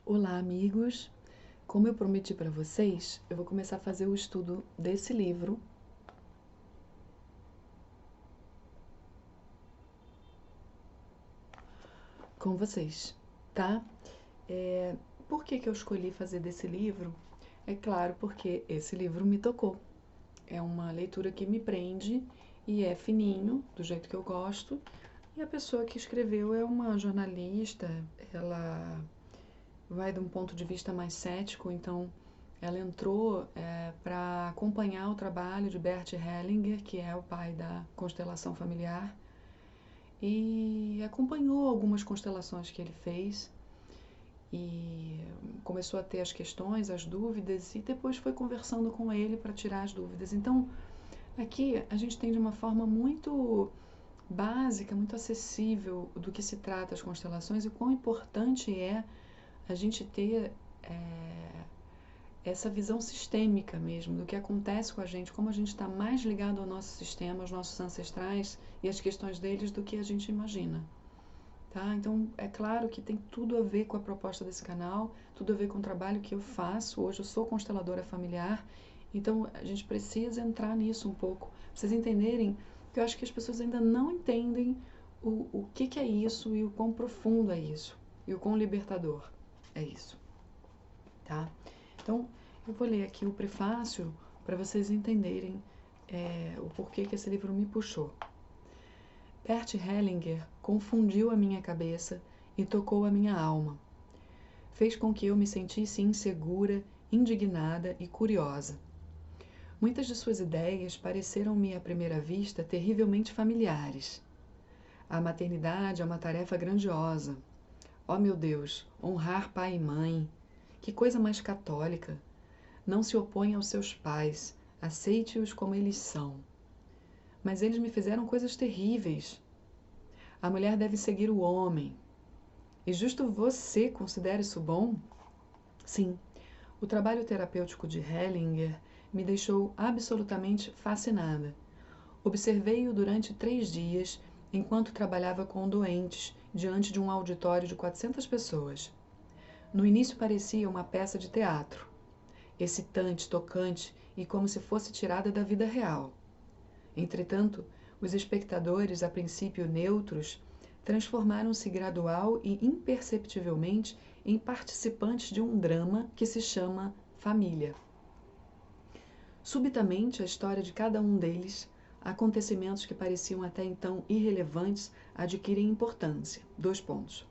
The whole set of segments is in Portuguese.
Olá, amigos! Como eu prometi para vocês, eu vou começar a fazer o estudo desse livro com vocês, tá? Por que eu escolhi fazer desse livro? É claro, porque esse livro me tocou. É uma leitura que me prende e é fininho, do jeito que eu gosto. E a pessoa que escreveu é uma jornalista, ela vai de um ponto de vista mais cético, então ela entrou para acompanhar o trabalho de Bert Hellinger, que é o pai da constelação familiar, e acompanhou algumas constelações que ele fez e começou a ter as questões, as dúvidas, e depois foi conversando com ele para tirar as dúvidas. Então, aqui a gente tem de uma forma muito básica, muito acessível do que se trata as constelações e quão importante é a gente ter essa visão sistêmica mesmo do que acontece com a gente, como a gente está mais ligado ao nosso sistema, aos nossos ancestrais e às questões deles do que a gente imagina. Tá? Então, é claro que tem tudo a ver com a proposta desse canal, tudo a ver com o trabalho que eu faço. Hoje eu sou consteladora familiar, então a gente precisa entrar nisso um pouco, pra vocês entenderem que eu acho que as pessoas ainda não entendem o que é isso e o quão profundo é isso, e o quão libertador é isso. Tá? Então, eu vou ler aqui o prefácio para vocês entenderem o porquê que esse livro me puxou. Bert Hellinger confundiu a minha cabeça e tocou a minha alma. Fez com que eu me sentisse insegura, indignada e curiosa. Muitas de suas ideias pareceram-me à primeira vista terrivelmente familiares. A maternidade é uma tarefa grandiosa. Oh, meu Deus, honrar pai e mãe. Que coisa mais católica! Não se oponha aos seus pais, aceite-os como eles são. Mas eles me fizeram coisas terríveis. A mulher deve seguir o homem. E justo você considera isso bom? Sim, o trabalho terapêutico de Hellinger me deixou absolutamente fascinada. Observei-o durante 3 dias, enquanto trabalhava com doentes, diante de um auditório de 400 pessoas. No início parecia uma peça de teatro, excitante, tocante e como se fosse tirada da vida real. Entretanto, os espectadores, a princípio neutros, transformaram-se gradual e imperceptivelmente em participantes de um drama que se chama família. Subitamente, a história de cada um deles, acontecimentos que pareciam até então irrelevantes, adquirem importância. 2 pontos.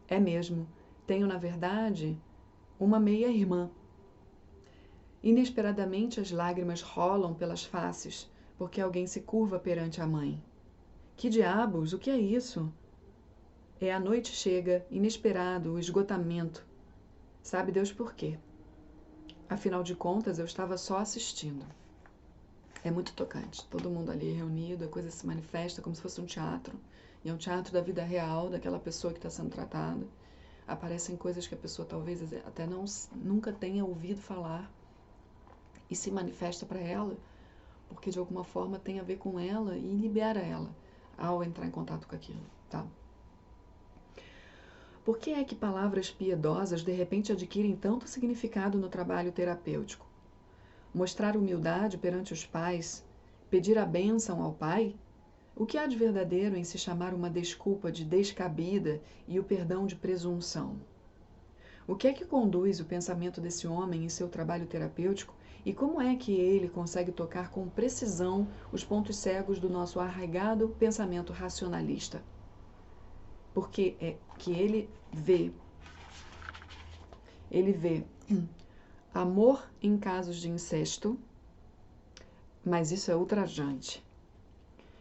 É mesmo, tenho na verdade uma meia-irmã. Inesperadamente as lágrimas rolam pelas faces, porque alguém se curva perante a mãe. Que diabos, o que é isso? A noite chega, inesperado, o esgotamento. Sabe Deus por quê? Afinal de contas, eu estava só assistindo. É muito tocante. Todo mundo ali reunido, a coisa se manifesta como se fosse um teatro. E é um teatro da vida real, daquela pessoa que está sendo tratada. Aparecem coisas que a pessoa talvez até nunca tenha ouvido falar e se manifesta para ela, porque de alguma forma tem a ver com ela e libera ela ao entrar em contato com aquilo, tá? Por que é que palavras piedosas de repente adquirem tanto significado no trabalho terapêutico? Mostrar humildade perante os pais, pedir a bênção ao pai? O que há de verdadeiro em se chamar uma desculpa de descabida e o perdão de presunção? O que é que conduz o pensamento desse homem em seu trabalho terapêutico e como é que ele consegue tocar com precisão os pontos cegos do nosso arraigado pensamento racionalista? Porque é que ele vê amor em casos de incesto, mas isso é ultrajante.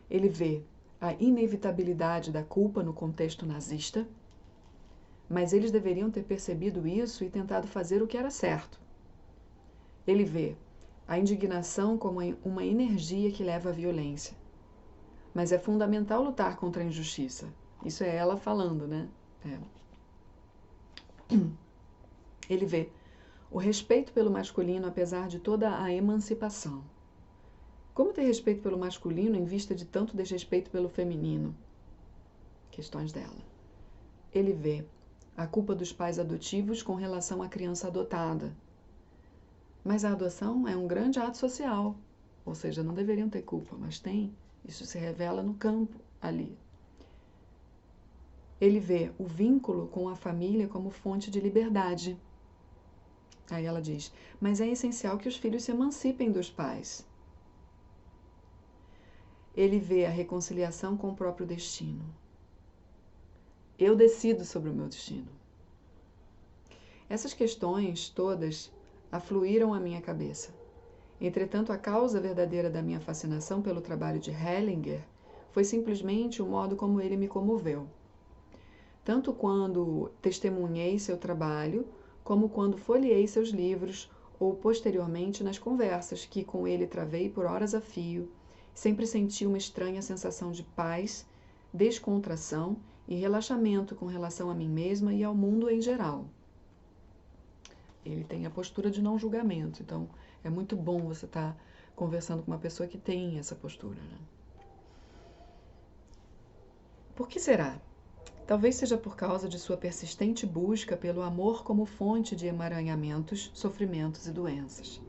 Ele vê a inevitabilidade da culpa no contexto nazista, mas eles deveriam ter percebido isso e tentado fazer o que era certo. Ele vê a indignação como uma energia que leva à violência. Mas é fundamental lutar contra a injustiça. Isso é ela falando, né? Ele vê o respeito pelo masculino apesar de toda a emancipação. Como ter respeito pelo masculino em vista de tanto desrespeito pelo feminino? Questões dela. Ele vê A culpa dos pais adotivos com relação à criança adotada. Mas a adoção é um grande ato social, ou seja, não deveriam ter culpa, mas tem. Isso se revela no campo ali. Ele vê o vínculo com a família como fonte de liberdade. Aí ela diz, mas é essencial que os filhos se emancipem dos pais. Ele vê a reconciliação com o próprio destino. Eu decido sobre o meu destino. Essas questões todas afluíram à minha cabeça. Entretanto, a causa verdadeira da minha fascinação pelo trabalho de Hellinger foi simplesmente o modo como ele me comoveu. Tanto quando testemunhei seu trabalho, como quando folheei seus livros, ou posteriormente nas conversas que com ele travei por horas a fio, sempre senti uma estranha sensação de paz, descontração e relaxamento com relação a mim mesma e ao mundo em geral. Ele tem a postura de não julgamento, então é muito bom você estar conversando com uma pessoa que tem essa postura, né? Por que será? Talvez seja por causa de sua persistente busca pelo amor como fonte de emaranhamentos, sofrimentos e doenças.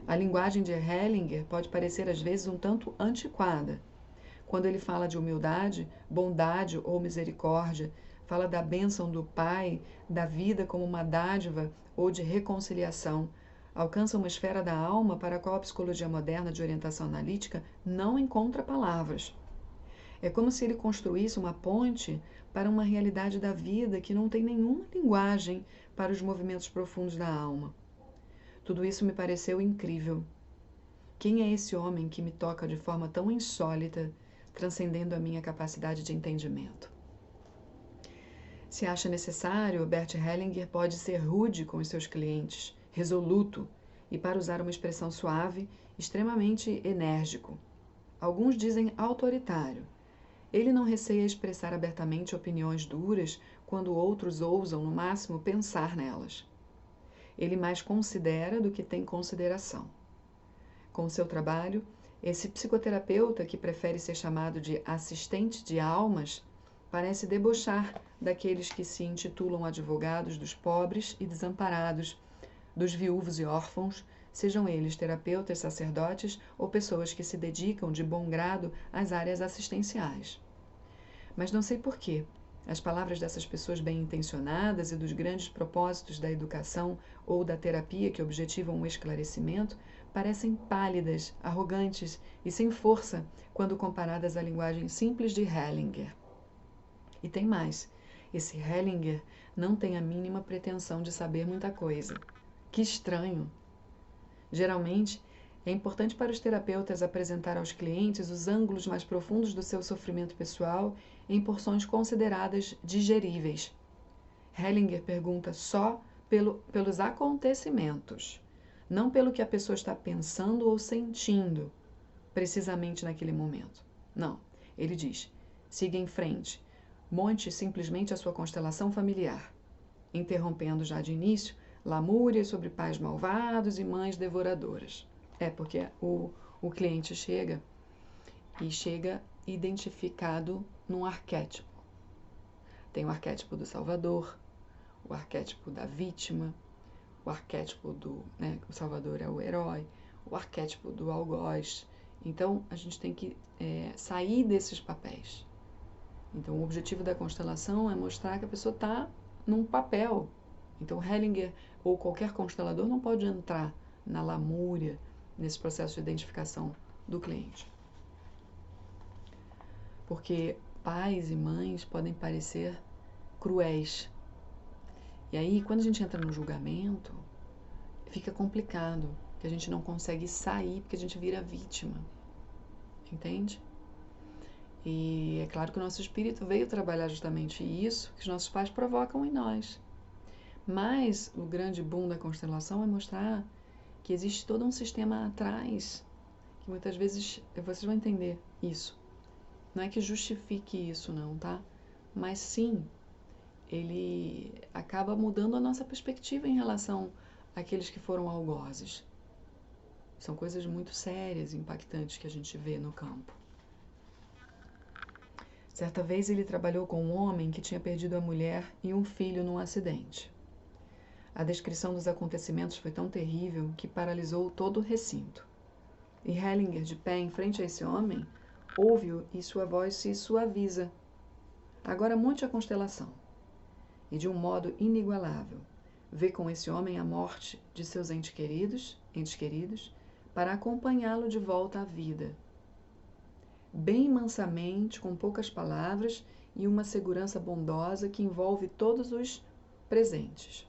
A linguagem de Hellinger pode parecer às vezes um tanto antiquada. Quando ele fala de humildade, bondade ou misericórdia, fala da bênção do Pai, da vida como uma dádiva ou de reconciliação, alcança uma esfera da alma para a qual a psicologia moderna de orientação analítica não encontra palavras. É como se ele construísse uma ponte para uma realidade da vida que não tem nenhuma linguagem para os movimentos profundos da alma. Tudo isso me pareceu incrível. Quem é esse homem que me toca de forma tão insólita, transcendendo a minha capacidade de entendimento? Se acha necessário, Bert Hellinger pode ser rude com os seus clientes, resoluto e, para usar uma expressão suave, extremamente enérgico. Alguns dizem autoritário. Ele não receia expressar abertamente opiniões duras quando outros ousam, no máximo, pensar nelas. Ele mais considera do que tem consideração. Com seu trabalho, esse psicoterapeuta, que prefere ser chamado de assistente de almas, parece debochar daqueles que se intitulam advogados dos pobres e desamparados, dos viúvos e órfãos, sejam eles terapeutas, sacerdotes ou pessoas que se dedicam de bom grado às áreas assistenciais. Mas não sei por quê. As palavras dessas pessoas bem-intencionadas e dos grandes propósitos da educação ou da terapia que objetivam um esclarecimento parecem pálidas, arrogantes e sem força quando comparadas à linguagem simples de Hellinger. E tem mais. Esse Hellinger não tem a mínima pretensão de saber muita coisa. Que estranho! Geralmente, é importante para os terapeutas apresentar aos clientes os ângulos mais profundos do seu sofrimento pessoal em porções consideradas digeríveis. Hellinger pergunta só pelos acontecimentos, não pelo que a pessoa está pensando ou sentindo, precisamente naquele momento. Não, ele diz, siga em frente, monte simplesmente a sua constelação familiar, interrompendo já de início lamúrias sobre pais malvados e mães devoradoras. Porque o cliente chega identificado num arquétipo. Tem o arquétipo do salvador, o arquétipo da vítima, o arquétipo do, o salvador é o herói, o arquétipo do algoz. Então, a gente tem que sair desses papéis. Então, o objetivo da constelação é mostrar que a pessoa está num papel. Então, Hellinger ou qualquer constelador não pode entrar na lamúria, nesse processo de identificação do cliente. Porque pais e mães podem parecer cruéis. E aí, quando a gente entra no julgamento, fica complicado, que a gente não consegue sair, porque a gente vira vítima. Entende? E é claro que o nosso espírito veio trabalhar justamente isso que os nossos pais provocam em nós. Mas o grande boom da constelação é mostrar que existe todo um sistema atrás, que muitas vezes vocês vão entender isso. Não é que justifique isso não, tá? Mas sim, ele acaba mudando a nossa perspectiva em relação àqueles que foram algozes. São coisas muito sérias e impactantes que a gente vê no campo. Certa vez ele trabalhou com um homem que tinha perdido a mulher e um filho num acidente. A descrição dos acontecimentos foi tão terrível que paralisou todo o recinto. E Hellinger, de pé em frente a esse homem, ouve-o e sua voz se suaviza. Agora monte a constelação. E de um modo inigualável, vê com esse homem a morte de seus entes queridos, para acompanhá-lo de volta à vida. Bem mansamente, com poucas palavras e uma segurança bondosa que envolve todos os presentes.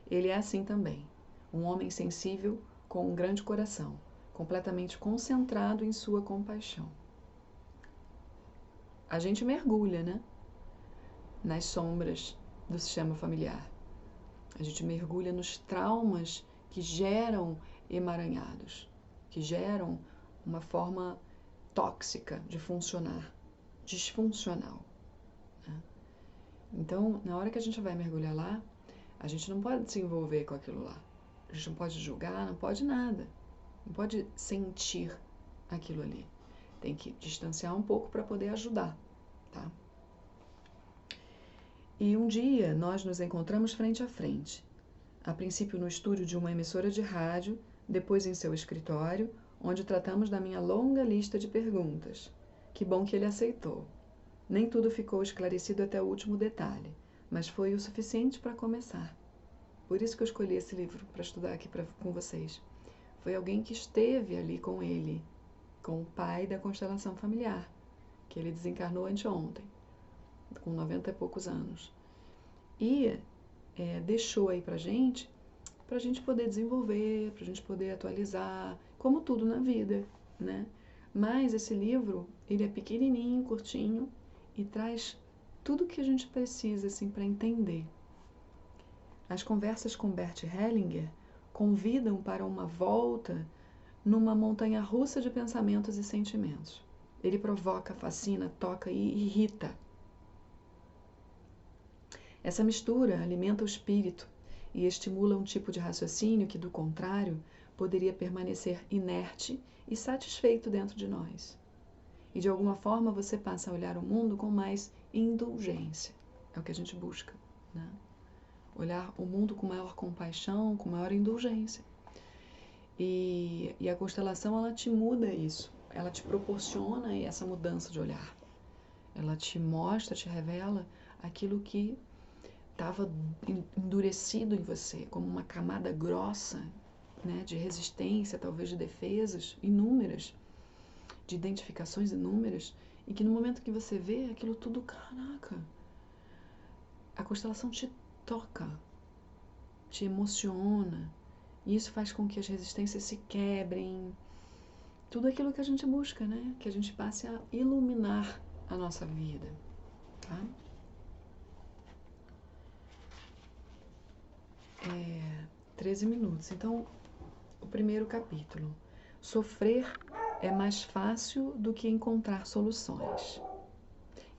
Ele é assim também, um homem sensível com um grande coração, completamente concentrado em sua compaixão. A gente mergulha, né, nas sombras do sistema familiar. A gente mergulha nos traumas que geram emaranhados, que geram uma forma tóxica de funcionar, disfuncional. Né? Então, na hora que a gente vai mergulhar lá, a gente não pode se envolver com aquilo lá. A gente não pode julgar, não pode nada. Não pode sentir aquilo ali. Tem que distanciar um pouco para poder ajudar, tá? E um dia nós nos encontramos frente a frente. A princípio no estúdio de uma emissora de rádio, depois em seu escritório, onde tratamos da minha longa lista de perguntas. Que bom que ele aceitou. Nem tudo ficou esclarecido até o último detalhe, mas foi o suficiente para começar. Por isso que eu escolhi esse livro para estudar aqui com vocês. Foi alguém que esteve ali com ele, com o pai da constelação familiar, que ele desencarnou anteontem, com 90 e poucos anos. E deixou aí pra gente poder desenvolver, pra gente poder atualizar, como tudo na vida, né? Mas esse livro, ele é pequenininho, curtinho e traz tudo o que a gente precisa, assim, para entender. As conversas com Bert Hellinger convidam para uma volta numa montanha russa de pensamentos e sentimentos. Ele provoca, fascina, toca e irrita. Essa mistura alimenta o espírito e estimula um tipo de raciocínio que, do contrário, poderia permanecer inerte e satisfeito dentro de nós. E de alguma forma você passa a olhar o mundo com mais indulgência. É o que a gente busca, né? Olhar o mundo com maior compaixão, com maior indulgência. E a constelação, ela te muda isso. Ela te proporciona essa mudança de olhar. Ela te mostra, te revela aquilo que estava endurecido em você, como uma camada grossa, né, de resistência, talvez de defesas inúmeras, de identificações inúmeras, e que no momento que você vê aquilo tudo, caraca, a constelação te toca, te emociona, e isso faz com que as resistências se quebrem, tudo aquilo que a gente busca, né, que a gente passe a iluminar a nossa vida, tá? 13 minutos. Então, o primeiro capítulo. Sofrer é mais fácil do que encontrar soluções.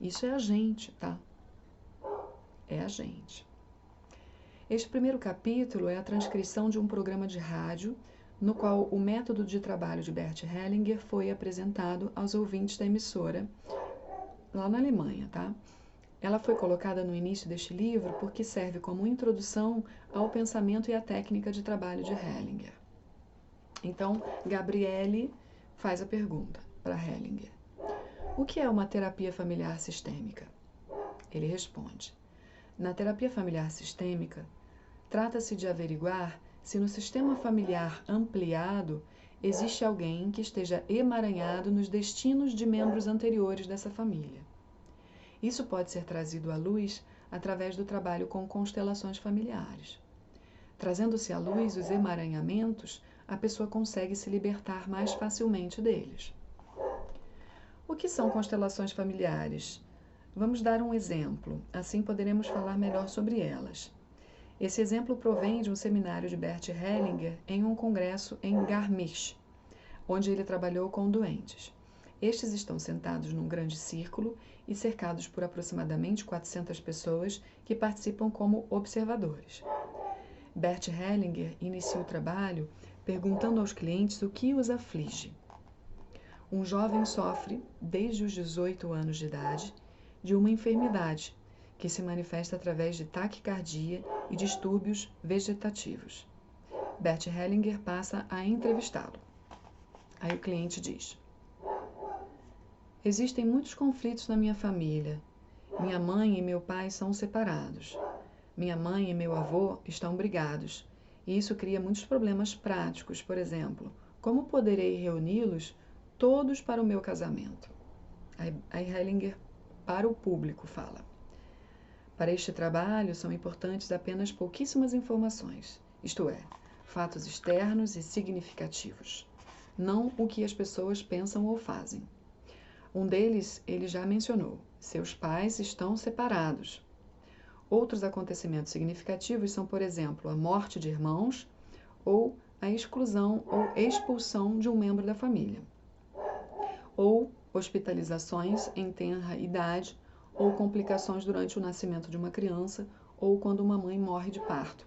Isso é a gente, tá? É a gente. Este primeiro capítulo é a transcrição de um programa de rádio no qual o método de trabalho de Bert Hellinger foi apresentado aos ouvintes da emissora lá na Alemanha, tá? Ela foi colocada no início deste livro porque serve como introdução ao pensamento e à técnica de trabalho de Hellinger. Então, Gabriele faz a pergunta para Hellinger: o que é uma terapia familiar sistêmica? Ele responde: na terapia familiar sistêmica, trata-se de averiguar se no sistema familiar ampliado existe alguém que esteja emaranhado nos destinos de membros anteriores dessa família. Isso pode ser trazido à luz através do trabalho com constelações familiares. Trazendo-se à luz os emaranhamentos, a pessoa consegue se libertar mais facilmente deles. O que são constelações familiares? Vamos dar um exemplo, assim poderemos falar melhor sobre elas. Esse exemplo provém de um seminário de Bert Hellinger em um congresso em Garmisch, onde ele trabalhou com doentes. Estes estão sentados num grande círculo e cercados por aproximadamente 400 pessoas que participam como observadores. Bert Hellinger inicia o trabalho perguntando aos clientes o que os aflige. Um jovem sofre, desde os 18 anos de idade, de uma enfermidade que se manifesta através de taquicardia e distúrbios vegetativos. Bert Hellinger passa a entrevistá-lo. Aí o cliente diz: existem muitos conflitos na minha família. Minha mãe e meu pai são separados. Minha mãe e meu avô estão brigados. E isso cria muitos problemas práticos. Por exemplo, como poderei reuni-los todos para o meu casamento? Aí Hellinger, para o público, fala: para este trabalho são importantes apenas pouquíssimas informações, isto é, fatos externos e significativos, não o que as pessoas pensam ou fazem. Um deles ele já mencionou: seus pais estão separados. Outros acontecimentos significativos são, por exemplo, a morte de irmãos ou a exclusão ou expulsão de um membro da família, ou hospitalizações em tenra idade, ou complicações durante o nascimento de uma criança, ou quando uma mãe morre de parto.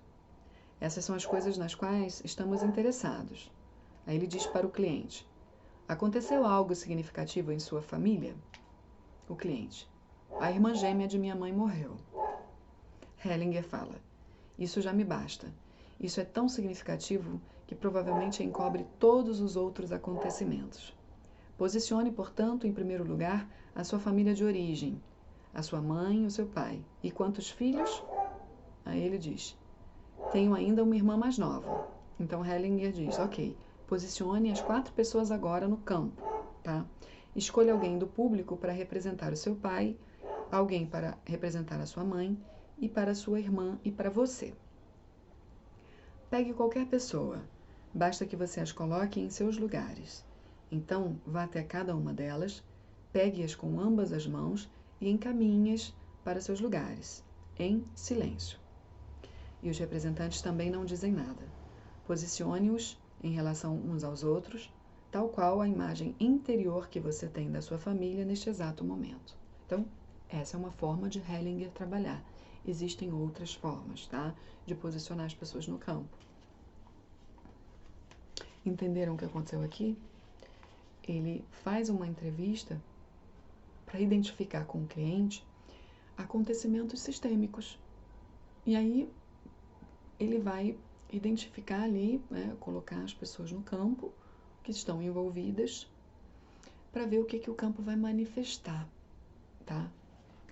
Essas são as coisas nas quais estamos interessados. Aí ele diz para o cliente: aconteceu algo significativo em sua família? O cliente: a irmã gêmea de minha mãe morreu. Hellinger fala: isso já me basta. Isso é tão significativo que provavelmente encobre todos os outros acontecimentos. Posicione, portanto, em primeiro lugar, a sua família de origem, a sua mãe e o seu pai. E quantos filhos? Aí ele diz: tenho ainda uma irmã mais nova. Então Hellinger diz: ok, posicione as 4 pessoas agora no campo, tá? Escolha alguém do público para representar o seu pai, alguém para representar a sua mãe, e para a sua irmã e para você. Pegue qualquer pessoa, basta que você as coloque em seus lugares. Então, vá até cada uma delas, pegue-as com ambas as mãos e encaminhe-as para seus lugares, em silêncio. E os representantes também não dizem nada. Posicione-os em relação uns aos outros, tal qual a imagem interior que você tem da sua família neste exato momento. Então, essa é uma forma de Hellinger trabalhar. Existem outras formas, tá? De posicionar as pessoas no campo. Entenderam o que aconteceu aqui? Ele faz uma entrevista para identificar com o cliente acontecimentos sistêmicos. E aí ele vai identificar ali, né, colocar as pessoas no campo que estão envolvidas para ver o que o campo vai manifestar, tá?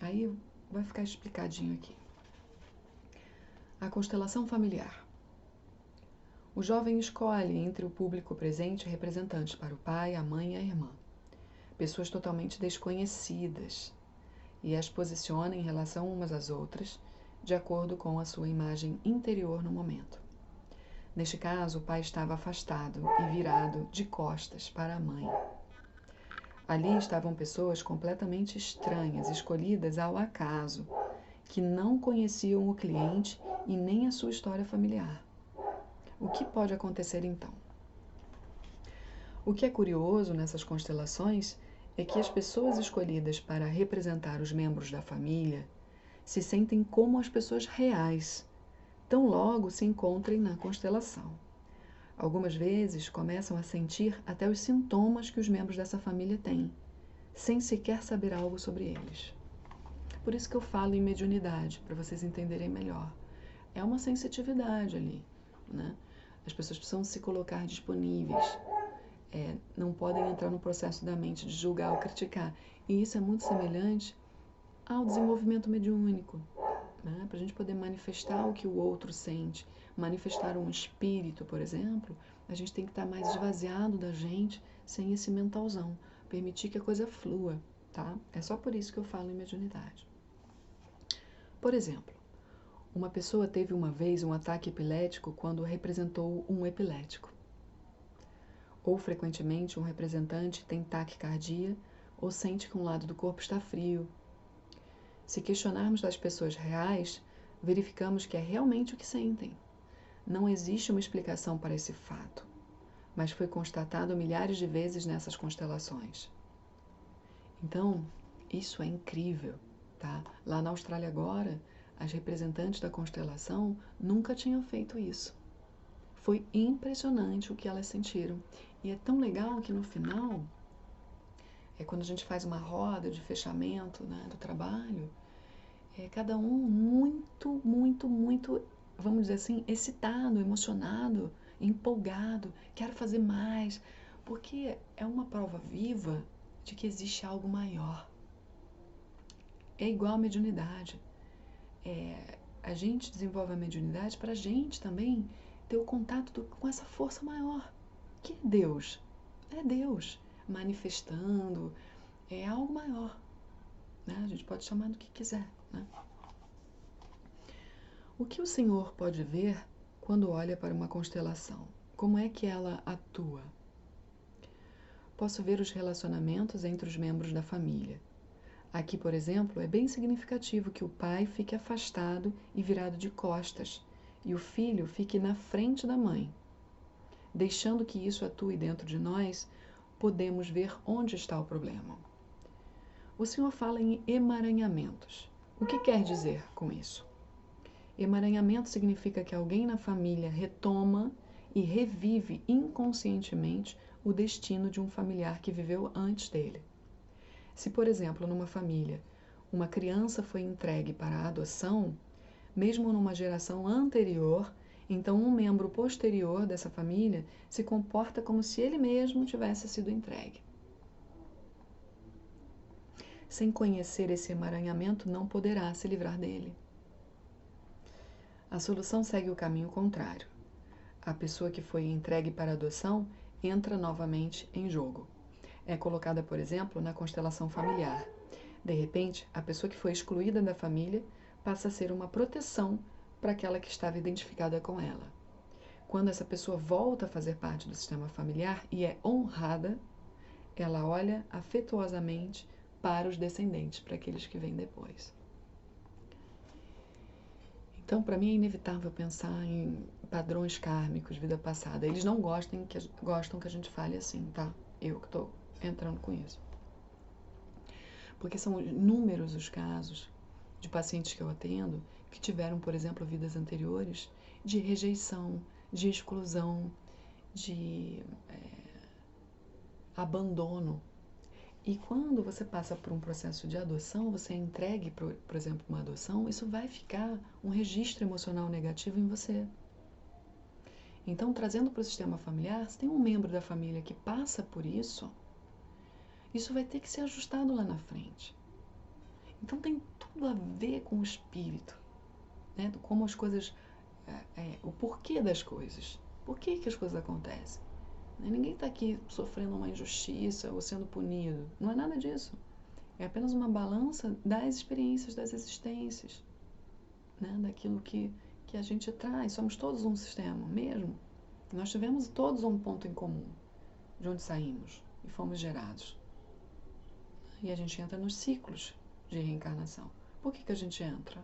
Aí vai ficar explicadinho aqui. A constelação familiar. O jovem escolhe entre o público presente representantes para o pai, a mãe e a irmã, pessoas totalmente desconhecidas, e as posiciona em relação umas às outras, de acordo com a sua imagem interior no momento. Neste caso, o pai estava afastado e virado de costas para a mãe. Ali estavam pessoas completamente estranhas, escolhidas ao acaso, que não conheciam o cliente e nem a sua história familiar. O que pode acontecer então? O que é curioso nessas constelações é que as pessoas escolhidas para representar os membros da família se sentem como as pessoas reais, tão logo se encontrem na constelação. Algumas vezes começam a sentir até os sintomas que os membros dessa família têm, sem sequer saber algo sobre eles. Por isso que eu falo em mediunidade, para vocês entenderem melhor. É uma sensitividade ali, né? As pessoas precisam se colocar disponíveis. Não podem entrar no processo da mente de julgar ou criticar. E isso é muito semelhante ao desenvolvimento mediúnico, né? Para a gente poder manifestar o que o outro sente, manifestar um espírito, por exemplo, a gente tem que estar mais esvaziado da gente, sem esse mentalzão, permitir que a coisa flua, tá? É só por isso que eu falo em mediunidade. Por exemplo, uma pessoa teve uma vez um ataque epilético quando representou um epilético. Ou, frequentemente, um representante tem taquicardia ou sente que um lado do corpo está frio. Se questionarmos das pessoas reais, verificamos que é realmente o que sentem. Não existe uma explicação para esse fato, mas foi constatado milhares de vezes nessas constelações. Então, isso é incrível, tá? Lá na Austrália agora, as representantes da constelação nunca tinham feito isso. Foi impressionante o que elas sentiram. E é tão legal que no final quando a gente faz uma roda de fechamento, né, do trabalho, cada um muito, muito, muito, vamos dizer assim, excitado, emocionado, empolgado, quero fazer mais, porque é uma prova viva de que existe algo maior. É igual a mediunidade. A gente desenvolve a mediunidade para a gente também ter o contato com essa força maior, que é Deus. É Deus manifestando, é algo maior. Né? A gente pode chamar do que quiser. Né? O que o Senhor pode ver quando olha para uma constelação? Como é que ela atua? Posso ver os relacionamentos entre os membros da família. Aqui, por exemplo, é bem significativo que o pai fique afastado e virado de costas, e o filho fique na frente da mãe. Deixando que isso atue dentro de nós, podemos ver onde está o problema. O Senhor fala em emaranhamentos. O que quer dizer com isso? Emaranhamento significa que alguém na família retoma e revive inconscientemente o destino de um familiar que viveu antes dele. Se, por exemplo, numa família, uma criança foi entregue para a adoção, mesmo numa geração anterior, então um membro posterior dessa família se comporta como se ele mesmo tivesse sido entregue. Sem conhecer esse emaranhamento, não poderá se livrar dele. A solução segue o caminho contrário. A pessoa que foi entregue para adoção entra novamente em jogo. É colocada, por exemplo, na constelação familiar. De repente, a pessoa que foi excluída da família passa a ser uma proteção para aquela que estava identificada com ela. Quando essa pessoa volta a fazer parte do sistema familiar e é honrada, ela olha afetuosamente para os descendentes, para aqueles que vêm depois. Então, para mim é inevitável pensar em padrões kármicos, vida passada. Eles não gostam que a gente fale assim, tá? Eu que estou entrando com isso. Porque são inúmeros os casos de pacientes que eu atendo que tiveram, por exemplo, vidas anteriores de rejeição, de exclusão, de abandono. E quando você passa por um processo de adoção, você é entregue, por exemplo, uma adoção, isso vai ficar um registro emocional negativo em você. Então, trazendo para o sistema familiar, se tem um membro da família que passa por isso vai ter que ser ajustado lá na frente. Então, tem tudo a ver com o espírito, né? Como as coisas, o porquê das coisas. Por que as coisas acontecem? Ninguém está aqui sofrendo uma injustiça ou sendo punido. Não é nada disso. É apenas uma balança das experiências, das existências, né? Daquilo que a gente traz. Somos todos um sistema, mesmo. Nós tivemos todos um ponto em comum, de onde saímos e fomos gerados. E a gente entra nos ciclos de reencarnação. Por que a gente entra?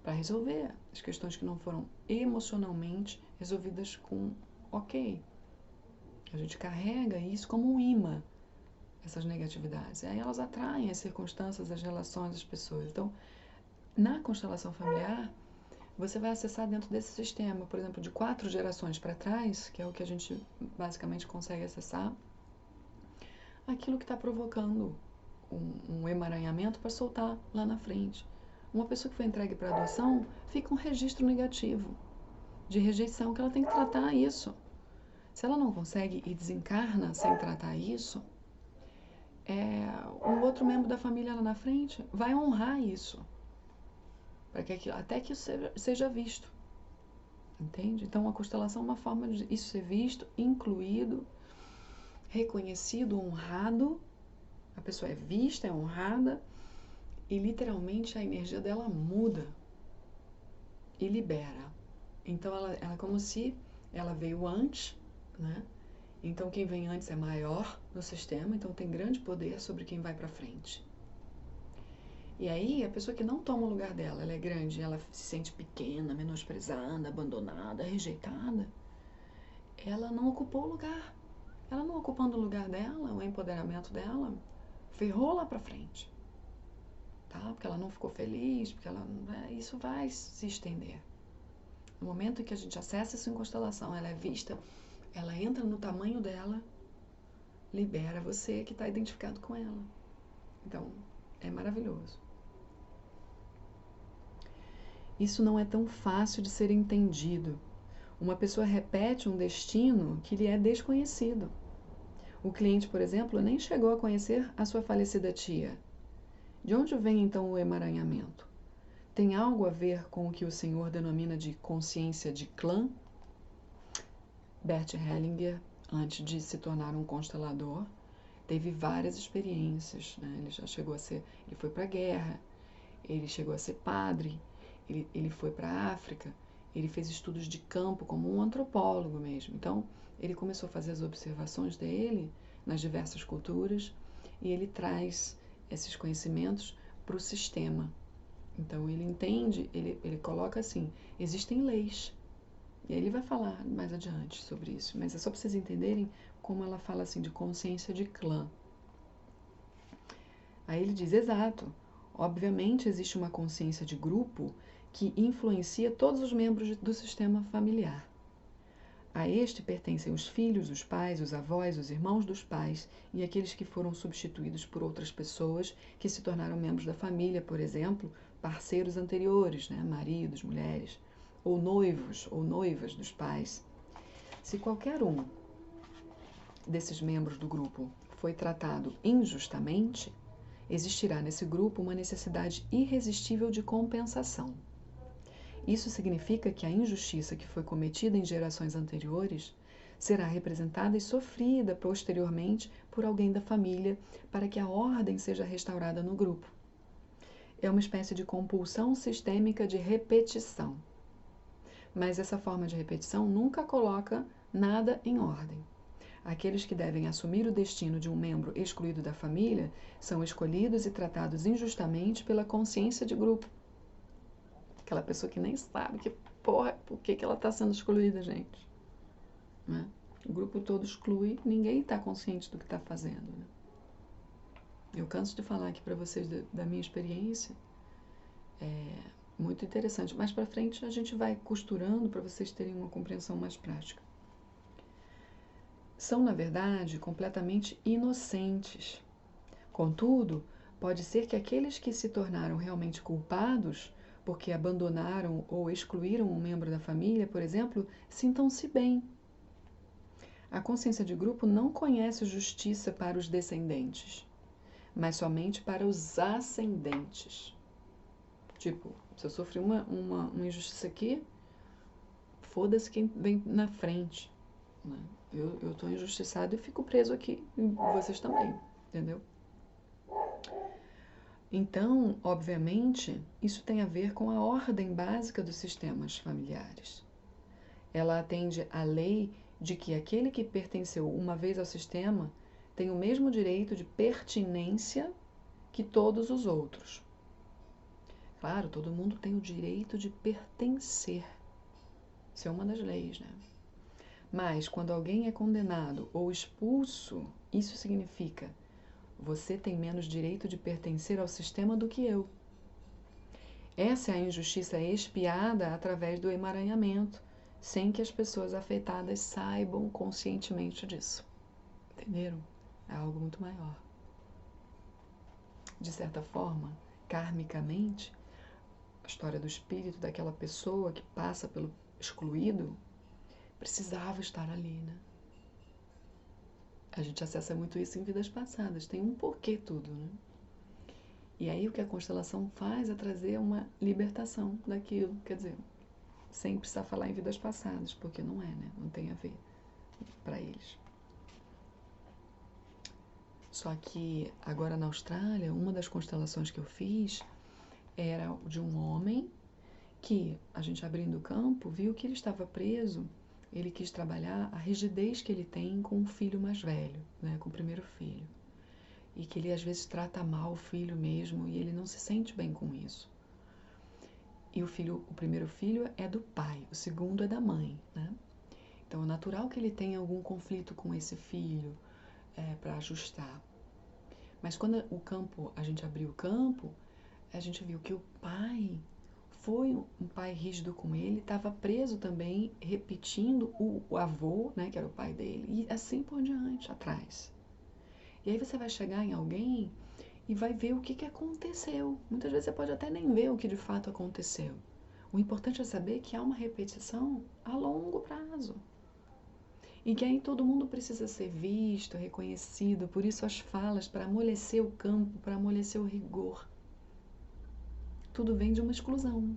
Para resolver as questões que não foram emocionalmente resolvidas com ok. A gente carrega isso como um imã, essas negatividades. E aí elas atraem as circunstâncias, as relações, as pessoas. Então, na constelação familiar, você vai acessar dentro desse sistema, por exemplo, de 4 gerações para trás, que é o que a gente basicamente consegue acessar, aquilo que está provocando um emaranhamento para soltar lá na frente. Uma pessoa que foi entregue para adoção fica um registro negativo de rejeição, que ela tem que tratar isso. Se ela não consegue e desencarna sem tratar isso, um outro membro da família lá na frente vai honrar isso, para que até que isso seja visto. Entende? Então, a constelação é uma forma de isso ser visto, incluído, reconhecido, honrado. A pessoa é vista, é honrada e literalmente a energia dela muda e libera. Então, ela é como se ela veio antes, né? Então, quem vem antes é maior no sistema, então tem grande poder sobre quem vai para frente. E aí, a pessoa que não toma o lugar dela, ela é grande, ela se sente pequena, menosprezada, abandonada, rejeitada, ela não ocupou o lugar. Ela não ocupando o lugar dela, o empoderamento dela, ferrou lá para frente. Tá? Porque ela não ficou feliz, porque isso vai se estender. No momento em que a gente acessa essa constelação, ela é vista, ela entra no tamanho dela libera você que está identificado com ela. Então, é maravilhoso. Isso não é tão fácil de ser entendido. Uma pessoa repete um destino que lhe é desconhecido. O cliente, por exemplo, nem chegou a conhecer a sua falecida tia. De onde vem então o emaranhamento? Tem algo a ver com o que o Senhor denomina de consciência de clã? Bert Hellinger, antes de se tornar um constelador, teve várias experiências, né? Ele foi para a guerra, ele chegou a ser padre, ele foi para a África, ele fez estudos de campo como um antropólogo mesmo. Então, ele começou a fazer as observações dele nas diversas culturas e ele traz esses conhecimentos para o sistema. Então, ele entende, ele coloca assim, existem leis. E aí ele vai falar mais adiante sobre isso, mas é só para vocês entenderem como ela fala assim de consciência de clã. Aí ele diz, exato, obviamente existe uma consciência de grupo que influencia todos os membros do sistema familiar. A este pertencem os filhos, os pais, os avós, os irmãos dos pais e aqueles que foram substituídos por outras pessoas que se tornaram membros da família, por exemplo, parceiros anteriores, né? Maridos, mulheres, ou noivos ou noivas dos pais. Se qualquer um desses membros do grupo foi tratado injustamente, existirá nesse grupo uma necessidade irresistível de compensação. Isso significa que a injustiça que foi cometida em gerações anteriores será representada e sofrida posteriormente por alguém da família para que a ordem seja restaurada no grupo. É uma espécie de compulsão sistêmica de repetição. Mas essa forma de repetição nunca coloca nada em ordem. Aqueles que devem assumir o destino de um membro excluído da família são escolhidos e tratados injustamente pela consciência de grupo. Aquela pessoa que nem sabe por que ela está sendo excluída, gente. Né? O grupo todo exclui, ninguém está consciente do que está fazendo. Né? Eu canso de falar aqui para vocês da minha experiência. É muito interessante. Mais para frente a gente vai costurando para vocês terem uma compreensão mais prática. São, na verdade, completamente inocentes. Contudo, pode ser que aqueles que se tornaram realmente culpados porque abandonaram ou excluíram um membro da família, por exemplo, sintam-se bem. A consciência de grupo não conhece justiça para os descendentes, mas somente para os ascendentes. Tipo, se eu sofri uma injustiça aqui, foda-se quem vem na frente. Né? Eu estou injustiçado e fico preso aqui, e vocês também, entendeu? Então, obviamente, isso tem a ver com a ordem básica dos sistemas familiares. Ela atende à lei de que aquele que pertenceu uma vez ao sistema tem o mesmo direito de pertinência que todos os outros. Claro, todo mundo tem o direito de pertencer. Isso é uma das leis, né? Mas, quando alguém é condenado ou expulso, isso significa você tem menos direito de pertencer ao sistema do que eu. Essa é a injustiça expiada através do emaranhamento, sem que as pessoas afetadas saibam conscientemente disso. Entenderam? É algo muito maior. De certa forma, karmicamente, a história do espírito daquela pessoa que passa pelo excluído precisava estar ali, né? A gente acessa muito isso em vidas passadas, tem um porquê tudo, né? E aí o que a constelação faz é trazer uma libertação daquilo, quer dizer, sem precisar falar em vidas passadas, porque não é, né? Não tem a ver para eles. Só que agora na Austrália, uma das constelações que eu fiz era de um homem que, a gente abrindo o campo, viu que ele estava preso. Ele quis trabalhar a rigidez que ele tem com o filho mais velho, né, com o primeiro filho. E que ele às vezes trata mal o filho mesmo e ele não se sente bem com isso. E o primeiro filho é do pai, o segundo é da mãe, né? Então é natural que ele tenha algum conflito com esse filho para ajustar. Mas quando a gente abriu o campo, a gente viu que o pai foi um pai rígido com ele, estava preso também, repetindo o avô, né, que era o pai dele, e assim por diante, atrás. E aí você vai chegar em alguém e vai ver o que aconteceu. Muitas vezes você pode até nem ver o que de fato aconteceu. O importante é saber que há uma repetição a longo prazo. E que aí todo mundo precisa ser visto, reconhecido, por isso as falas para amolecer o campo, para amolecer o rigor. Tudo vem de uma exclusão,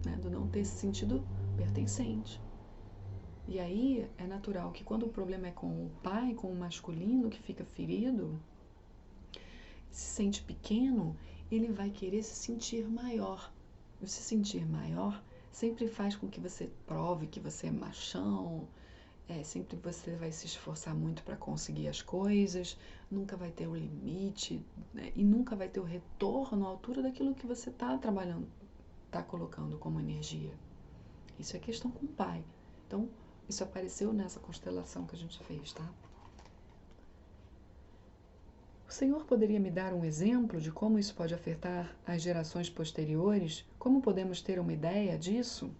né? Do não ter se sentido pertencente. E aí é natural que quando o problema é com o pai, com o masculino que fica ferido, se sente pequeno, ele vai querer se sentir maior. E se sentir maior sempre faz com que você prove que você é machão, sempre você vai se esforçar muito para conseguir as coisas, nunca vai ter o limite, né? E nunca vai ter o retorno à altura daquilo que você está trabalhando, está colocando como energia. Isso é questão com o pai. Então, isso apareceu nessa constelação que a gente fez, tá? O Senhor poderia me dar um exemplo de como isso pode afetar as gerações posteriores? Como podemos ter uma ideia disso?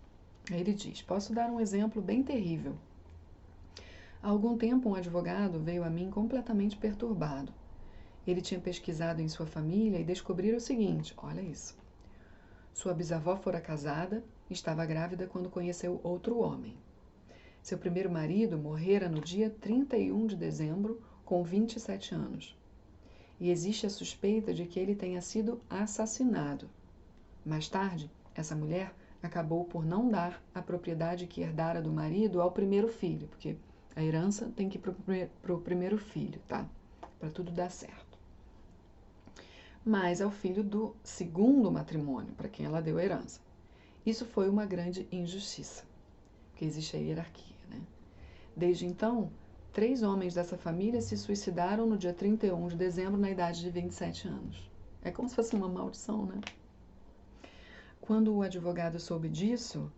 Aí ele diz, posso dar um exemplo bem terrível. Há algum tempo, um advogado veio a mim completamente perturbado. Ele tinha pesquisado em sua família e descobriu o seguinte, olha isso. Sua bisavó fora casada e estava grávida quando conheceu outro homem. Seu primeiro marido morrera no dia 31 de dezembro, com 27 anos. E existe a suspeita de que ele tenha sido assassinado. Mais tarde, essa mulher acabou por não dar a propriedade que herdara do marido ao primeiro filho, porque a herança tem que ir para o primeiro filho, tá? Para tudo dar certo. Mas ao filho do segundo matrimônio, para quem ela deu a herança. Isso foi uma grande injustiça, porque existe a hierarquia, né? Desde então, 3 homens dessa família se suicidaram no dia 31 de dezembro, na idade de 27 anos. É como se fosse uma maldição, né? Quando o advogado soube disso,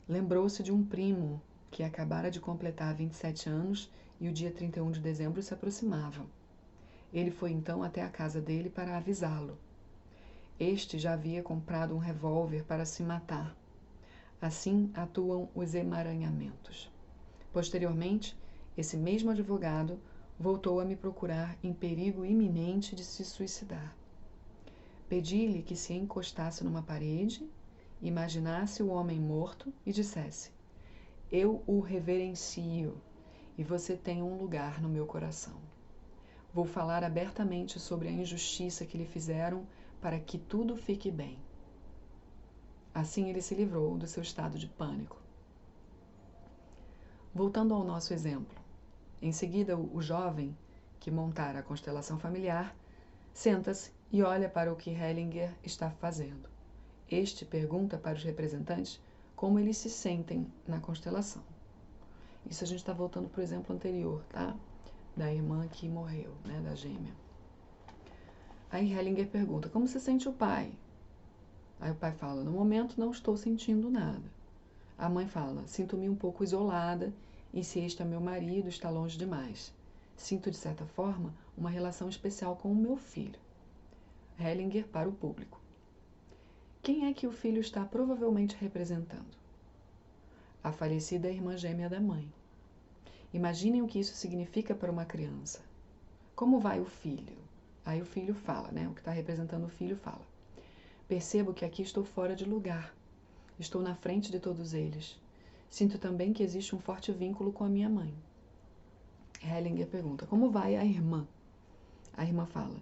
lembrou-se de um primo que acabara de completar 27 anos e o dia 31 de dezembro se aproximava. Ele foi então até a casa dele para avisá-lo. Este já havia comprado um revólver para se matar. Assim atuam os emaranhamentos. Posteriormente, esse mesmo advogado voltou a me procurar em perigo iminente de se suicidar. Pedi-lhe que se encostasse numa parede, imaginasse o homem morto e dissesse: eu o reverencio e você tem um lugar no meu coração. Vou falar abertamente sobre a injustiça que lhe fizeram para que tudo fique bem. Assim ele se livrou do seu estado de pânico. Voltando ao nosso exemplo, em seguida o jovem, que montara a constelação familiar, senta-se e olha para o que Hellinger está fazendo. Este pergunta para os representantes como eles se sentem na constelação. Isso a gente está voltando para o exemplo anterior, tá? Da irmã que morreu, né? Da gêmea. Aí Hellinger pergunta, como se sente o pai? Aí o pai fala, no momento não estou sentindo nada. A mãe fala, sinto-me um pouco isolada e se este é meu marido, está longe demais. Sinto, de certa forma, uma relação especial com o meu filho. Hellinger para o público. Quem é que o filho está provavelmente representando? A falecida irmã gêmea da mãe. Imaginem o que isso significa para uma criança. Como vai o filho? Aí o filho fala, né? O que está representando o filho fala. Percebo que aqui estou fora de lugar. Estou na frente de todos eles. Sinto também que existe um forte vínculo com a minha mãe. Hellinger pergunta, como vai a irmã? A irmã fala,